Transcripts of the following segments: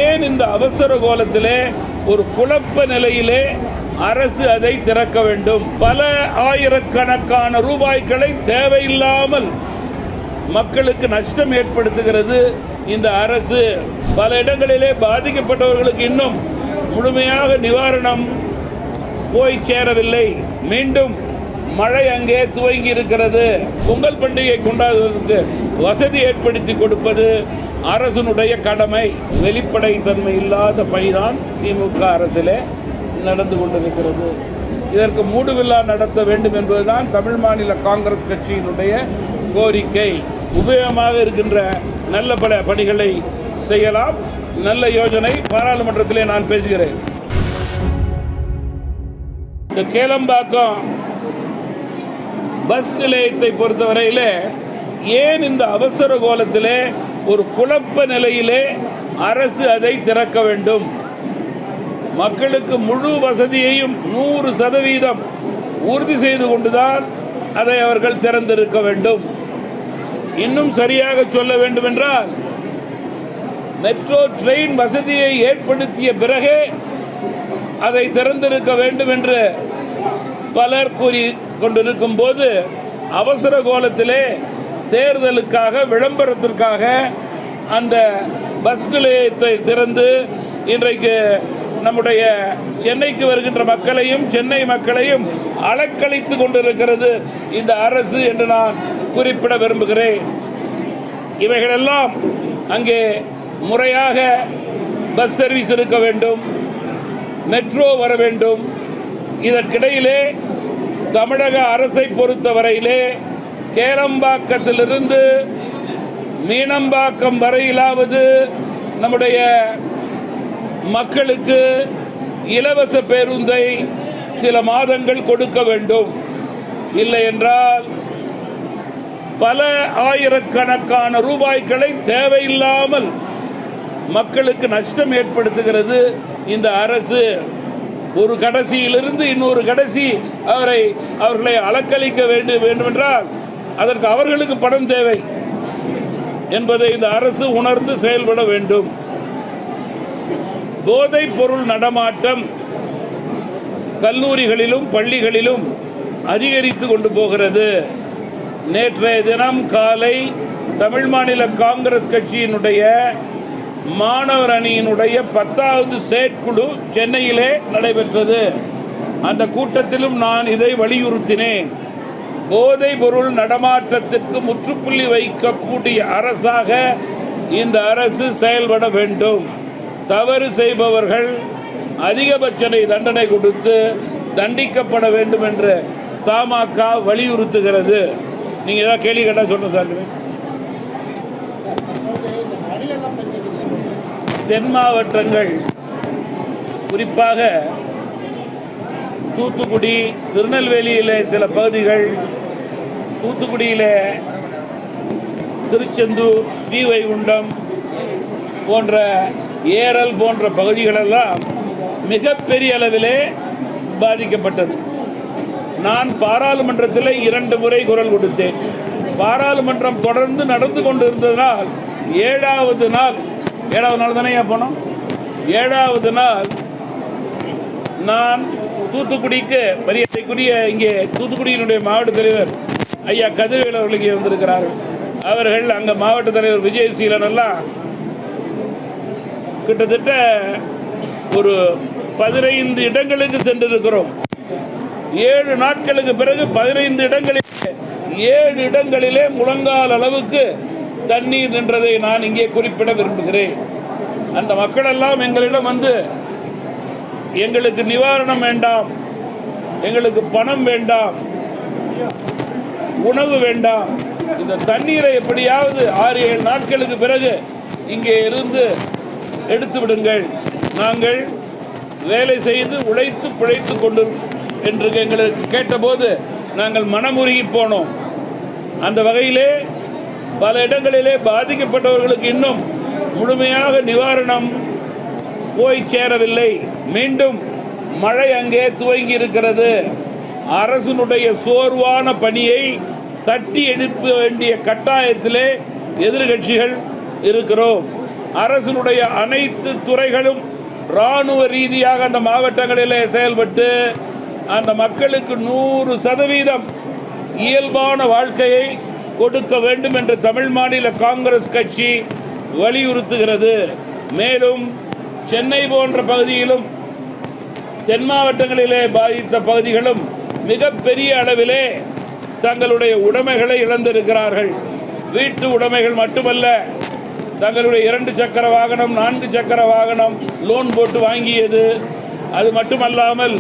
ஏன் இந்த அவசர கோலத்திலே ஒரு குழப்ப நிலையிலே அரசு அதை திறக்க வேண்டும்? பல ஆயிரக்கணக்கான ரூபாய்களை தேவையில்லாமல் மக்களுக்கு நஷ்டம் ஏற்படுத்துகிறது இந்த அரசு. பல இடங்களிலே பாதிக்கப்பட்டவர்களுக்கு இன்னும் முழுமையாக நிவாரணம் போய் சேரவில்லை. மீண்டும் மழை அங்கே துவங்கி இருக்கிறது. பொங்கல் பண்டிகை கொண்டாடுவதற்கு வசதி ஏற்படுத்தி கொடுப்பது அரசனுடைய கடமை. வெளிப்படைத்தன்மை இல்லாத பணிதான் திமுக அரசிலே நடந்து கொண்டிருக்கிறது. இதற்கு மூடுவிழா நடத்த வேண்டும் என்பதுதான் தமிழ் மாநில காங்கிரஸ் கட்சியினுடைய கோரிக்கை. உபயோகமாக இருக்கின்ற நல்ல பல பணிகளை செய்யலாம். நல்ல யோஜனை பாராளுமன்றத்திலே நான் பேசுகிறேன். இந்த கேளம்பாக்கம் பஸ் நிலையத்தை பொறுத்தவரையிலே ஏன் இந்த அவசர கோலத்திலே ஒரு குழப்ப நிலையிலே அரசு அதை திறக்க வேண்டும்? மக்களுக்கு முழு வசதியையும் 100% உறுதி செய்து கொண்டுதான் அதை அவர்கள் திறந்திருக்க வேண்டும். இன்னும் சரியாக சொல்ல வேண்டும் என்றால், மெட்ரோ ட்ரெயின் வசதியை ஏற்படுத்திய பிறகே அதை திறந்திருக்க வேண்டும் என்று பலர் கூறி கொண்டிருக்கும் போது, அவசர கோலத்திலே தேர்தலுக்காக விளம்பரத்திற்காக அந்த பஸ் நிலையத்தை திறந்து இன்றைக்கு நம்முடைய சென்னைக்கு வருகின்ற மக்களையும் சென்னை மக்களையும் அலக்களித்து கொண்டிருக்கிறது இந்த அரசு என்று நான் குறிப்பிட விரும்புகிறேன். இவைகளெல்லாம் அங்கே முறையாக பஸ் சர்வீஸ் இருக்க வேண்டும், மெட்ரோ வர வேண்டும். இதற்கிடையிலே தமிழக அரசை பொறுத்தவரையிலே கேளம்பாக்கத்திலிருந்து மீனம்பாக்கம் வரையிலாவது நம்முடைய மக்களுக்கு இலவச பேருந்தை சில மாதங்கள் கொடுக்க வேண்டும். இல்லை என்றால் பல ஆயிரக்கணக்கான ரூபாய்களை தேவையில்லாமல் மக்களுக்கு நஷ்டம் ஏற்படுத்துகிறது இந்த அரசு. ஒரு கடைசியிலிருந்து இன்னொரு கடைசி அவர்களை அலக்களிக்க வேண்டுமென்றால் அதற்கு அவர்களுக்கு பணம் தேவை என்பதை இந்த அரசு உணர்ந்து செயல்பட வேண்டும். போதைப் பொருள் நடமாட்டம் கல்லூரிகளிலும் பள்ளிகளிலும் அதிகரித்து கொண்டு போகிறது. நேற்றைய தினம் காலை தமிழ் மாநில காங்கிரஸ் கட்சியினுடைய மாணவர் அணியினுடைய 10வது செயற்குழு சென்னையிலே நடைபெற்றது. அந்த கூட்டத்திலும் நான் இதை வலியுறுத்தினேன். போதைப் பொருள் நடமாட்டத்திற்கு முற்றுப்புள்ளி வைக்கக்கூடிய அரசாக இந்த அரசு செயல்பட வேண்டும். தவறு செய்பவர்கள் அதிகபட்ச தண்டனை கொடுத்து தண்டிக்கப்பட வேண்டும் என்று தமாக வலியுறுத்துகிறது. நீங்கள் ஏதாவது கேள்வி கேட்டால் சொல்லுங்கள் சார். தென் மாவட்டங்கள் குறிப்பாக தூத்துக்குடி, திருநெல்வேலியில் சில பகுதிகள், தூத்துக்குடியில் திருச்செந்தூர், ஸ்ரீவைகுண்டம் போன்ற ஏரல் போன்ற பகுதிகளெல்லாம் மிகப்பெரிய அளவிலே பாதிக்கப்பட்டது. நான் பாராளுமன்றத்தில் 2 முறை குரல் கொடுத்தேன். பாராளுமன்றம் தொடர்ந்து நடந்து கொண்டு இருந்ததனால் 7வது நாள் தானே போனோம். 7வது நாள் நான் தூத்துக்குடிக்கு மரியாதைக்குரிய இங்கே தூத்துக்குடியினுடைய மாவட்ட தலைவர் ஐயா கதிர்வேல் அவர்கள் இங்கே வந்திருக்கிறார்கள். அவர்கள் அங்கே மாவட்ட தலைவர் விஜயசீலன் எல்லாம் கிட்டத்தட்ட ஒரு 15 இடங்களுக்கு சென்றிருக்கிறோம். 7 நாட்களுக்கு பிறகு 15 இடங்களிலே முழங்கால் அளவுக்கு தண்ணீர் நின்றதை நான் இங்கே குறிப்பிட விரும்புகிறேன். அந்த மக்களெல்லாம் எங்களிடம் வந்து, எங்களுக்கு நிவாரணம் வேண்டாம், எங்களுக்கு பணம் வேண்டாம், உணவு வேண்டாம், இந்த தண்ணீரை எப்படியாவது 6-7 நாட்களுக்கு பிறகு இங்கே இருந்து எடுத்து விடுங்கள், நாங்கள் வேலை செய்து உழைத்து பிழைத்து கொண்டு என்று எங்களுக்கு கேட்டபோது நாங்கள் மனமுருகி போனோம். அந்த வகையிலே பல இடங்களிலே பாதிக்கப்பட்டவர்களுக்கு இன்னும் முழுமையாக நிவாரணம் போய் சேரவில்லை. மீண்டும் மழை அங்கே துவங்கி இருக்கிறது. அரசனுடைய சோர்வான பணியை தட்டி எழுப்ப வேண்டிய கட்டாயத்திலே எதிர்கட்சிகள் இருக்கிறோம். அரசினுடைய அனைத்து துறைகளும் இராணுவ ரீதியாக அந்த மாவட்டங்களிலே செயல்பட்டு அந்த மக்களுக்கு 100% இயல்பான வாழ்க்கையை கொடுக்க வேண்டும் என்று தமிழ் மாநில காங்கிரஸ் கட்சி வலியுறுத்துகிறது. மேலும் சென்னை போன்ற பகுதியிலும் தென் மாவட்டங்களிலே பாதித்த பகுதிகளும் மிகப்பெரிய அளவிலே தங்களுடைய உடைமைகளை இழந்திருக்கிறார்கள். வீட்டு உடைமைகள் மட்டுமல்ல, தங்களுடைய 2 சக்கர வாகனம் 4 சக்கர வாகனம் லோன் போட்டு வாங்கியது, அது மட்டுமல்லாமல்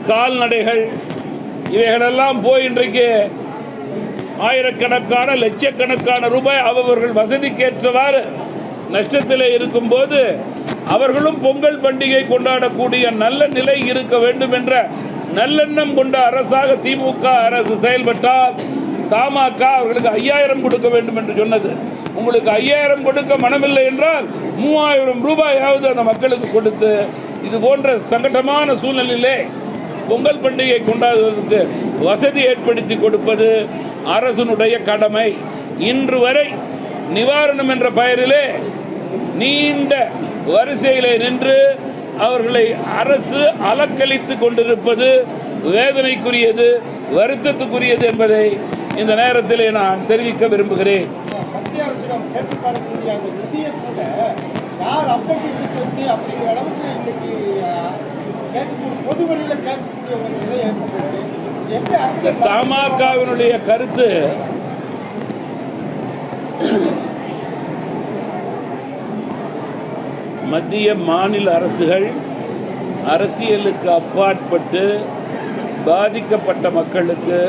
கால்நடைகள், இவைகளெல்லாம் போய் இன்றைக்கு ஆயிரக்கணக்கான லட்சக்கணக்கான ரூபாய் அவர்கள் வசதிக்கேற்றவாறு நஷ்டத்தில் இருக்கும்போது அவர்களும் பொங்கல் பண்டிகை கொண்டாடக்கூடிய நல்ல நிலை இருக்க வேண்டும் என்ற நல்லெண்ணம் கொண்ட அரசாக திமுக அரசு செயல்பட்டால் தமாக அவர்களுக்கு 5000 கொடுக்க வேண்டும் என்று சொன்னது. உங்களுக்கு 5000 கொடுக்க மனமில்லை என்றால் 3000 ரூபாயாவது அந்த மக்களுக்கு கொடுத்து இது போன்ற சங்கடமான சூழ்நிலையிலே பொங்கல் பண்டிகை கொண்டாடுவதற்கு வசதி ஏற்படுத்தி கொடுப்பது அரசனுடைய கடமை. இன்று வரை நிவாரணம் என்ற பெயரிலே நீண்ட வரிசையிலே நின்று அவர்களை அரசு அலக்களித்து கொண்டிருப்பது வேதனைக்குரியது, வருத்தத்துக்குரியது என்பதை இந்த நேரத்தில் நான் தெரிவிக்க விரும்புகிறேன். மத்திய அரசிடம் கேட்டுப்பார்க்கக்கூடிய அந்த நிதியை கூட யார் அப்படி சொத்து அப்படிங்கிற அளவுக்கு இன்னைக்கு பொது வழியில் கேட்கக்கூடிய ஒரு நிலை ஏற்பட்டு தமாகவினுடைய கருத்து மத்திய மாநில அரசுகள் அரசியலுக்கு அப்பாற்பட்டு பாதிக்கப்பட்ட மக்களுக்கு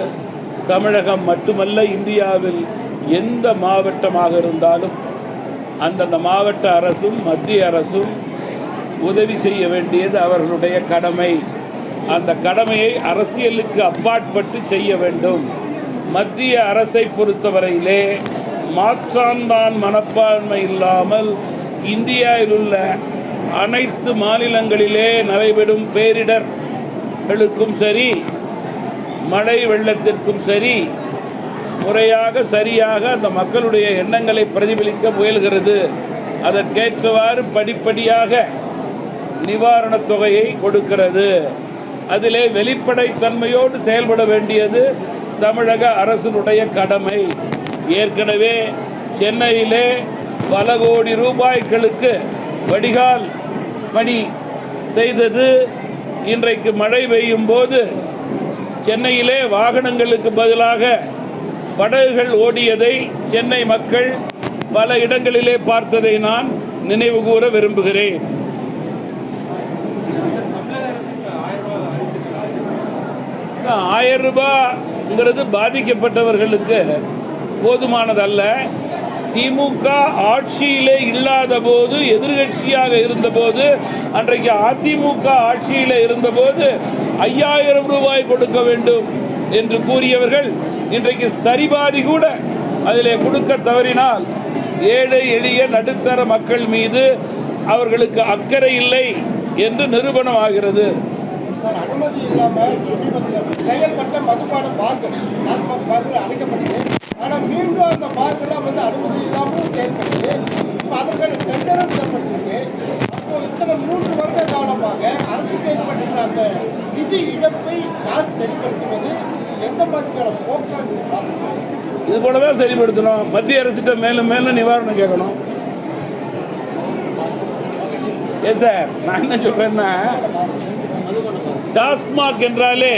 தமிழகம் மட்டுமல்ல இந்தியாவில் எந்த மாவட்டமாக இருந்தாலும் அந்தந்த மாவட்ட அரசும் மத்திய அரசும் உதவி செய்ய வேண்டியது அவர்களுடைய கடமை. அந்த கடமையை அரசியலுக்கு அப்பாற்பட்டு செய்ய வேண்டும். மத்திய அரசை பொறுத்தவரையிலே மாற்றாந்தான் மனப்பான்மை இல்லாமல் இந்தியாவில் உள்ள அனைத்து மாநிலங்களிலே நடைபெறும் பேரிடர்களுக்கும் சரி, மழை வெள்ளத்திற்கும் சரி, முறையாக சரியாக அந்த மக்களுடைய எண்ணங்களை பிரதிபலிக்க முயல்கிறது. அதற்கேற்றவாறு படிப்படியாக நிவாரணத் தொகையை கொடுக்கிறது. அதிலே வெளிப்படைத்தன்மையோடு செயல்பட வேண்டியது தமிழக அரசினுடைய கடமை. ஏற்கனவே சென்னையிலே பல கோடி ரூபாய்களுக்கு வடிகால் பணி செய்தது. இன்றைக்கு மழை பெய்யும் போது சென்னையிலே வாகனங்களுக்கு பதிலாக படகுகள் ஓடியதை சென்னை மக்கள் பல இடங்களிலே பார்த்ததை நான் நினைவு கூற விரும்புகிறேன். 1000 ரூபாய்ங்கிறது பாதிக்கப்பட்டவர்களுக்கு போதுமானதல்ல. திமுக ஆட்சியிலே இல்லாத போது, எதிர்கட்சியாக இருந்தபோது, அன்றைக்கு அதிமுக ஆட்சியில் இருந்தபோது 5000 ரூபாய் கொடுக்க வேண்டும் என்று கூறியவர்கள் இன்றைக்கு சரிபாதி கூட அதிலே கொடுக்க தவறினால் ஏழை எளிய நடுத்தர மக்கள் மீது அவர்களுக்கு அக்கறை இல்லை என்று நிரூபணம் ஆகிறது. அனுமதி இல்லாமல் சமீபத்தில் செயல்பட்ட மதுபான பார்கள், டாஸ்மாக் பார்கள் அடைக்கப்பட்டது. ஆனால் மீண்டும் அந்த பார்கள்லாம் அனுமதி இல்லாமல் செயல்படுது. இப்போ அதற்கான டெண்டரும் செயல்பட்டு அப்போ இத்தனை 3 வருட காலமாக அரசுக்கு ஏற்பட்டுள்ள அந்த நிதி இழப்பை யார் சரிப்படுத்துவது? இது எந்த மாதிரியான போக்காக பார்க்கணும்? இது போல தான் சரிப்படுத்தணும். மத்திய அரசிட்ட மேலும் மேலும் நிவாரணம் கேட்கணும். ஏன் சார், நான் என்ன சொல்றேன்னா, டாஸ்மாக் என்றாலே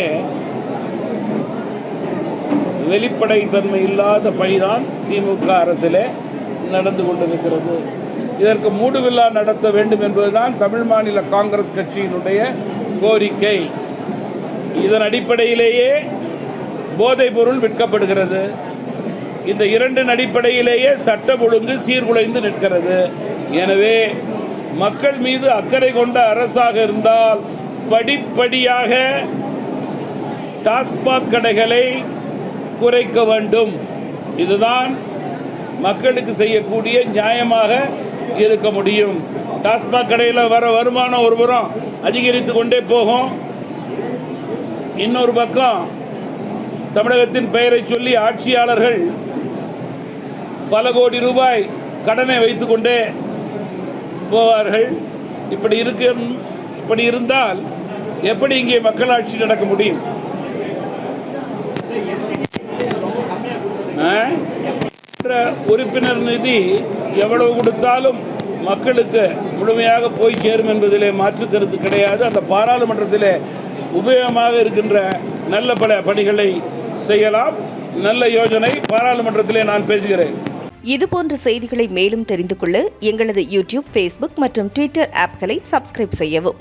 வெளிப்படைத்தன்மை இல்லாத பணிதான் திமுக அரசிலே நடந்து கொண்டிருக்கிறது. இதற்கு மூடுவிழா நடத்த வேண்டும் என்பதுதான் தமிழ் மாநில காங்கிரஸ் கட்சியினுடைய கோரிக்கை. இதன் அடிப்படையிலேயே போதைப் பொருள் விற்கப்படுகிறது. இந்த 2 அடிப்படையிலேயே சட்டம் ஒழுங்கு சீர்குலைந்து நிற்கிறது. எனவே மக்கள் மீது அக்கறை கொண்ட அரசாக இருந்தால் படிப்படியாக டாஸ்மாக் கடைகளை குறைக்க வேண்டும். இதுதான் மக்களுக்கு செய்யக்கூடிய நியாயமாக இருக்க முடியும். டாஸ்மாக் கடையில் வர வருமானம் ஒரு புறம் அதிகரித்து கொண்டே போகும். இன்னொரு பக்கம் தமிழகத்தின் பெயரை சொல்லி ஆட்சியாளர்கள் பல கோடி ரூபாய் கடனை வைத்துக்கொண்டே போவார்கள். இப்படி இருந்தால் எப்படி இங்கே மக்களாட்சி நடக்க முடியும்? உறுப்பினர் நிதி எவ்வளவு கொடுத்தாலும் மக்களுக்கு முழுமையாக போய் சேரும் என்பதிலே மாற்று கருத்து கிடையாது. அந்த பாராளுமன்றத்திலே உபயோகமாக இருக்கின்ற நல்ல பல பணிகளை செய்யலாம். நல்ல யோஜனை பாராளுமன்றத்திலே நான் பேசுகிறேன். இதுபோன்ற செய்திகளை மேலும் தெரிந்து கொள்ள எங்களது யூடியூப், ஃபேஸ்புக் மற்றும் ட்விட்டர் ஆப்களை சப்ஸ்கிரைப் செய்யவும்.